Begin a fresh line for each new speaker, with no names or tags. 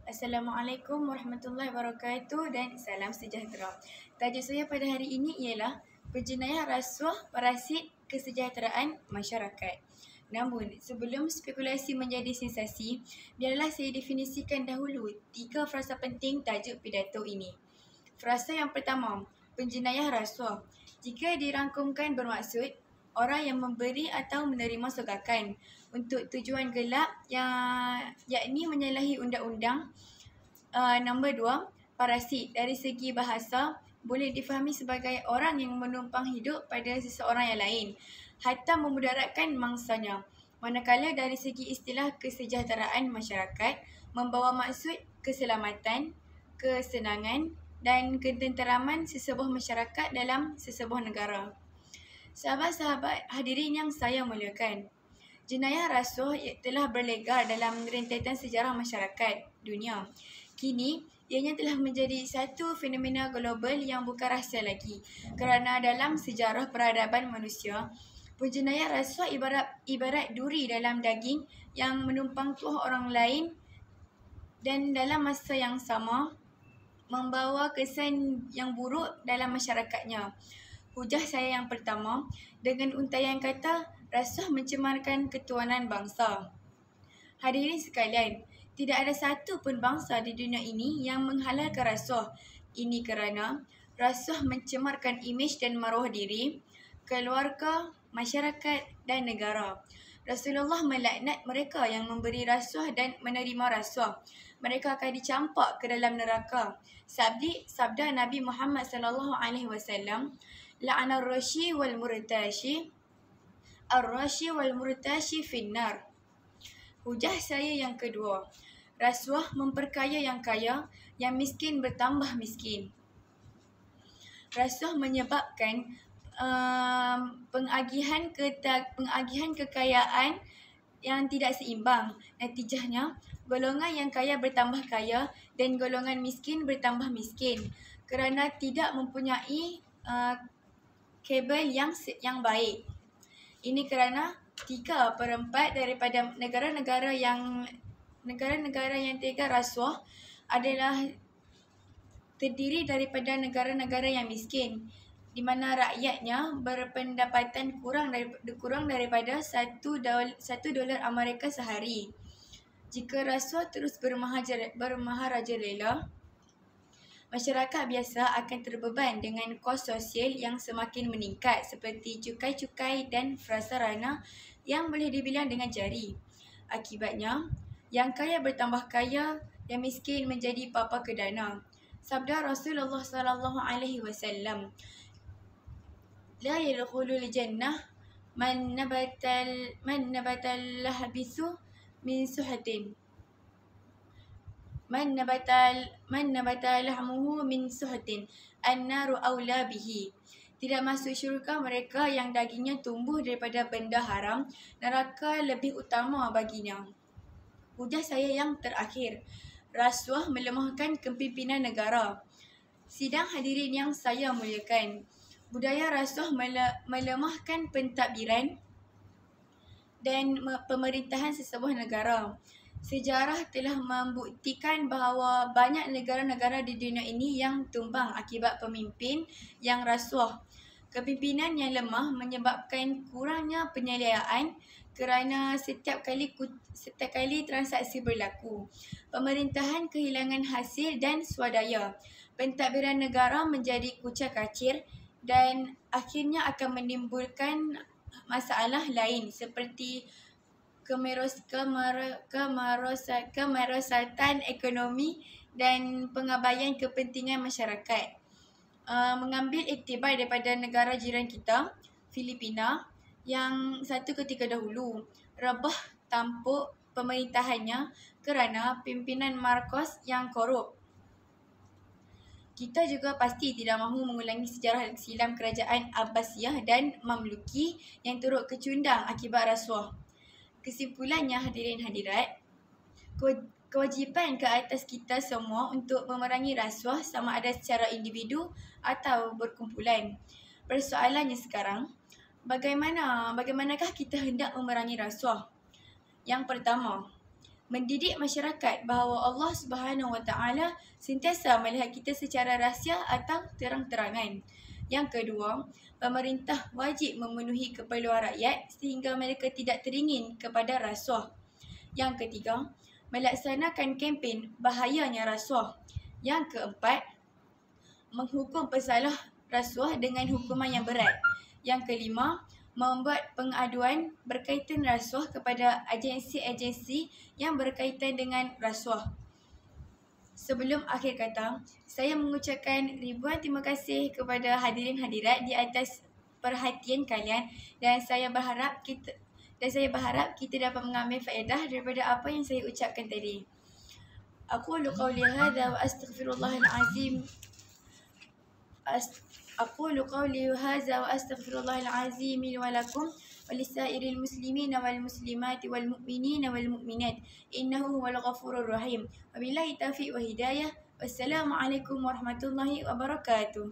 Assalamualaikum warahmatullahi wabarakatuh dan salam sejahtera. Tajuk saya pada hari ini ialah penjenayah rasuah parasit kesejahteraan masyarakat. Namun, sebelum spekulasi menjadi sensasi, biarlah saya definisikan dahulu 3 frasa penting tajuk pidato ini. Frasa yang pertama, penjenayah rasuah. Jika dirangkumkan bermaksud orang yang memberi atau menerima sogakan untuk tujuan gelap yakni menyalahi undang-undang. Nombor 2, parasit. Dari segi bahasa, boleh difahami sebagai orang yang menumpang hidup pada seseorang yang lain hatta memudaratkan mangsanya. Manakala dari segi istilah kesejahteraan masyarakat, membawa maksud keselamatan, kesenangan dan ketenteraman sesebuah masyarakat dalam sesebuah negara. Sahabat-sahabat hadirin yang saya muliakan, jenayah rasuah telah berlegar dalam rentetan sejarah masyarakat dunia. Kini, ianya telah menjadi satu fenomena global yang bukan rahsia lagi kerana dalam sejarah peradaban manusia, penjenayah rasuah ibarat duri dalam daging yang menumpang tuah orang lain dan dalam masa yang sama membawa kesan yang buruk dalam masyarakatnya. Hujah saya yang pertama, dengan untaian kata rasuah mencemarkan ketuanan bangsa. Hadirin sekalian, tidak ada satu pun bangsa di dunia ini yang menghalalkan rasuah. Ini kerana rasuah mencemarkan imej dan maruah diri, keluarga, masyarakat dan negara. Rasulullah melaknat mereka yang memberi rasuah dan menerima rasuah. Mereka akan dicampak ke dalam neraka. Sabda Nabi Muhammad SAW, la'anar rashi wal murtashi, ar-rashi wal murtashi finnar. Hujah saya yang kedua, rasuah memperkaya yang kaya, yang miskin bertambah miskin. Rasuah menyebabkan pengagihan kekayaan yang tidak seimbang. Natijahnya, golongan yang kaya bertambah kaya dan golongan miskin bertambah miskin kerana tidak mempunyai kabel yang baik. Ini kerana 3/4 daripada negara-negara yang tega rasuah adalah terdiri daripada negara-negara yang miskin, di mana rakyatnya berpendapatan kurang daripada $1 Amerika sehari. Jika rasuah terus bermaharajalela, masyarakat biasa akan terbeban dengan kos sosial yang semakin meningkat seperti cukai-cukai dan prasarana yang boleh dibilang dengan jari. Akibatnya, yang kaya bertambah kaya, yang miskin menjadi papa kedana. Sabda Rasulullah SAW, la yadkhulul jannah man nabatal lahbisu min suhatin. Man nabata lahmuhu min suhatin, an-naru awla bihi. Tidak masuk syurga mereka yang dagingnya tumbuh daripada benda haram, neraka lebih utama baginya. Hujah saya yang terakhir, rasuah melemahkan kepimpinan negara. Sidang hadirin yang saya muliakan, budaya rasuah melemahkan pentadbiran dan pemerintahan sesebuah negara. Sejarah telah membuktikan bahawa banyak negara-negara di dunia ini yang tumbang akibat pemimpin yang rasuah. Kepimpinan yang lemah menyebabkan kurangnya penyediaan kerana setiap kali transaksi berlaku, pemerintahan kehilangan hasil dan swadaya. Pentadbiran negara menjadi kucar-kacir dan akhirnya akan menimbulkan masalah lain seperti kemerosatan ekonomi dan pengabaian kepentingan masyarakat. Mengambil iktibar daripada negara jiran kita, Filipina, yang satu ketika dahulu rebah tampuk pemerintahannya kerana pimpinan Marcos yang korup. Kita juga pasti tidak mahu mengulangi sejarah silam kerajaan Abbasiyah dan Mamluki yang turut kecundang akibat rasuah. Kesimpulannya hadirin hadirat, kewajipan ke atas kita semua untuk memerangi rasuah sama ada secara individu atau berkumpulan. Persoalannya sekarang, bagaimanakah kita hendak memerangi rasuah? Yang pertama, mendidik masyarakat bahawa Allah Subhanahu Wa Taala sentiasa melihat kita secara rahsia atau terang-terangan. Yang kedua, pemerintah wajib memenuhi keperluan rakyat sehingga mereka tidak teringin kepada rasuah. Yang ketiga, melaksanakan kempen bahayanya rasuah. Yang keempat, menghukum pesalah rasuah dengan hukuman yang berat. Yang kelima, membuat pengaduan berkaitan rasuah kepada agensi-agensi yang berkaitan dengan rasuah. Sebelum akhir kata, saya mengucapkan ribuan terima kasih kepada hadirin hadirat di atas perhatian kalian dan saya berharap kita dapat mengambil faedah daripada apa yang saya ucapkan tadi. Aqulu qawli hadha wa astaghfirullahal azim. أقول قولي هذا وأستغفر الله العظيم لي ولكم ولسائر المسلمين والمسلمات والمؤمنين والمؤمنات إنه هو الغفور الرحيم وبالله التوفيق وهداية والسلام عليكم ورحمة الله وبركاته.